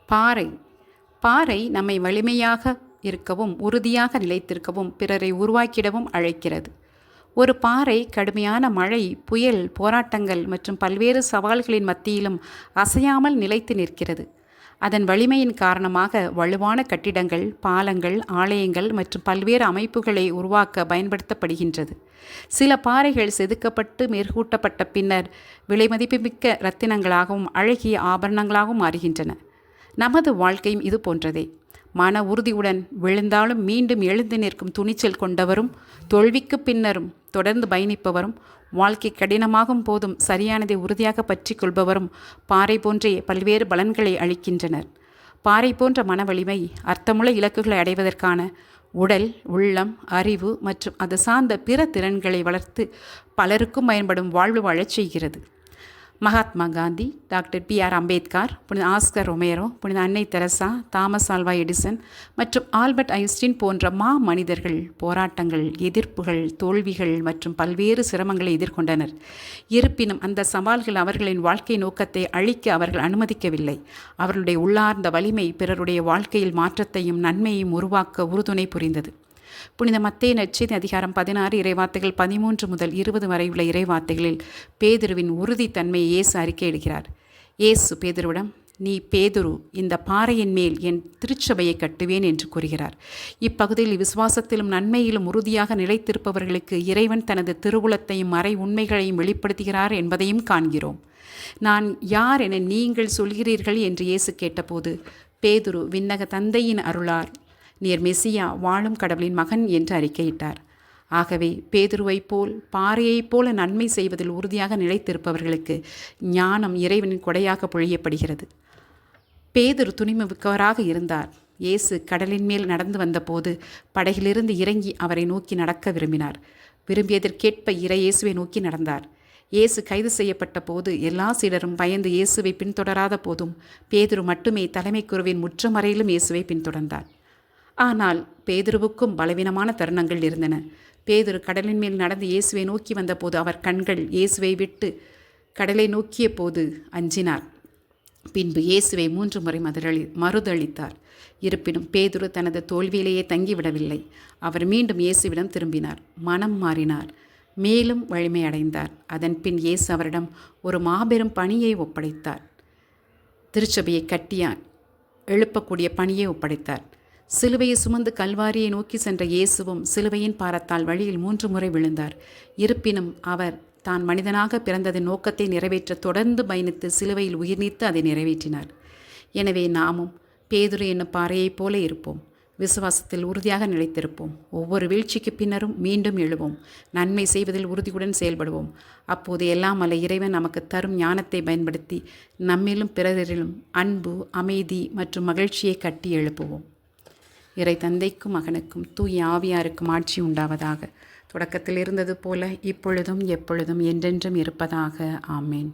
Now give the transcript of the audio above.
பாறை பாறை நம்மை வலிமையாக இருக்கவும் உறுதியாக நிலைத்திருக்கவும் பிறரை உருவாக்கிடவும் அழைக்கிறது. ஒரு பாறை கடுமையான மழை, புயல், போராட்டங்கள் மற்றும் பல்வேறு சவால்களின் மத்தியிலும் அசையாமல் நிலைத்து நிற்கிறது. அதன் வலிமையின் காரணமாக வலுவான கட்டிடங்கள், பாலங்கள், ஆலயங்கள் மற்றும் பல்வேறு அமைப்புகளை உருவாக்க பயன்படுத்தப்படுகின்றது. சில பாறைகள் செதுக்கப்பட்டு மேற்கூட்டப்பட்ட பின்னர் விலைமதிப்புமிக்க இரத்தினங்களாகவும் அழகிய ஆபரணங்களாகவும் மாறுகின்றன. நமது வாழ்க்கையும் இது போன்றதே. மன உறுதியுடன் விழுந்தாலும் மீண்டும் எழுந்து நிற்கும் துணிச்சல் கொண்டவரும், தோல்விக்கு பின்னரும் தொடர்ந்து பயணிப்பவரும், வாழ்க்கை கடினமாகும் போதும் சரியானதை உறுதியாக பற்றி கொள்பவரும் பாறை போன்றே பல்வேறு பலன்களை அளிக்கின்றனர். பாறை போன்ற மன வலிமை அர்த்தமுள்ள இலக்குகளை அடைவதற்கான உடல், உள்ளம், அறிவு மற்றும் அது சார்ந்த பிற திறன்களை வளர்த்து பலருக்கும் பயன்படும் வாழ்வு வாழச் செய்கிறது. Mahatma Gandhi, doctor B R. அம்பேத்கர், புனித ஆஸ்கர் ரொமேரோ, புனித அன்னை தெரசா, தாமஸ் ஆல்வா எடிசன் மற்றும் ஆல்பர்ட் ஐன்ஸ்டீன் போன்ற மனிதர்கள் போராட்டங்கள், எதிர்ப்புகள், தோல்விகள் மற்றும் பல்வேறு சிரமங்களை எதிர்கொண்டனர். இருப்பினும் அந்த சவால்கள் அவர்களின் வாழ்க்கை நோக்கத்தை அழிக்க அவர்கள் அனுமதிக்கவில்லை. அவர்களுடைய உள்ளார்ந்த வலிமை பிறருடைய வாழ்க்கையில் மாற்றத்தையும் நன்மையையும் உருவாக்க உறுதுணை புரிந்தது. புனித மத்தேயு நற்செய்தி அதிகாரம் 16 இறைவார்த்தைகள் 13 முதல் 20 வரை உள்ள இறைவார்த்தைகளில் பேதுருவின் உறுதித்தன்மையை இயேசு அறிக்கையிடுகிறார். இயேசு பேதுருவிடம், நீ பேதுரு, இந்த பாறையின் மேல் என் திருச்சபையை கட்டுவேன் என்று கூறுகிறார். இப்பகுதியில் விசுவாசத்திலும் நன்மையிலும் உறுதியாக நிலைத்திருப்பவர்களுக்கு இறைவன் தனது திருவுளத்தையும் மறை உண்மைகளையும் வெளிப்படுத்துகிறார் என்பதையும் காண்கிறோம். நான் யார் என நீங்கள் சொல்கிறீர்கள் என்று இயேசு கேட்டபோது பேதுரு விண்ணக தந்தையின் அருளார் நீர் மெசியா, வாழும் கடவுளின் மகன் என்று அறிக்கையிட்டார். ஆகவே பேதுருவைப் போல் பாறையைப் போல நன்மை செய்வதில் உறுதியாக நிலைத்திருப்பவர்களுக்கு ஞானம் இறைவனின் கொடையாக பொழியப்படுகிறது. பேதுரு துணிமிக்கவராக இருந்தார். இயேசு கடலின் மேல் நடந்து வந்தபோது படகிலிருந்து இறங்கி அவரை நோக்கி நடக்க விரும்பினார். விரும்பியதற்கேற்ப இயேசுவை நோக்கி நடந்தார். இயேசு கைது செய்யப்பட்ட போது எல்லா சீடரும் பயந்து இயேசுவை பின்தொடராத போதும் பேதுரு மட்டுமே தலைமை குருவின் முற்றமறையிலும் இயேசுவை பின்தொடர்ந்தார். ஆனால் பேதுருவுக்கும் பலவீனமான தருணங்கள் இருந்தன. பேதுரு கடலின் மேல் நடந்து இயேசுவை நோக்கி வந்தபோது அவர் கண்கள் இயேசுவை விட்டு கடலை நோக்கிய போது அஞ்சினார். பின்பு இயேசுவை 3 முறை மறுதளித்தார். இருப்பினும் பேதுரு தனது தோல்வியிலேயே தங்கிவிடவில்லை. அவர் மீண்டும் இயேசுவிடம் திரும்பினார், மனம் மாறினார், மேலும் வலிமை அடைந்தார். அதன் பின் இயேசு அவரிடம் ஒரு மாபெரும் பணியை ஒப்படைத்தார். திருச்சபையை கட்டிய எழுப்பக்கூடிய பணியை ஒப்படைத்தார். சிலுவையை சுமந்து கல்வாரியை நோக்கி சென்ற இயேசுவும் சிலுவையின் பாரத்தால் வழியில் 3 முறை விழுந்தார். இருப்பினும் அவர் தான் மனிதனாக பிறந்ததின் நோக்கத்தை நிறைவேற்ற தொடர்ந்து பயணித்து சிலுவையில் உயிர் நீத்து அதை நிறைவேற்றினார். எனவே நாமும் பேதுரு என்னும் பாறையைப் போல இருப்போம். விசுவாசத்தில் உறுதியாக நிலைத்திருப்போம். ஒவ்வொரு வீழ்ச்சிக்கு பின்னரும் மீண்டும் எழுவோம். நன்மை செய்வதில் உறுதியுடன் செயல்படுவோம். அப்போது எல்லாம் அல்ல இறைவன் நமக்கு தரும் ஞானத்தை பயன்படுத்தி நம்மிலும் பிறரிலும் அன்பு, அமைதி மற்றும் மகிழ்ச்சியை கட்டி எழுப்புவோம். இறை தந்தைக்கும் மகனுக்கும் தூய ஆவியாருக்கும் ஆட்சி உண்டாவதாக. தொடக்கத்தில் இருந்தது போல இப்பொழுதும் எப்பொழுதும் என்றென்றும் இருப்பதாக. ஆமேன்.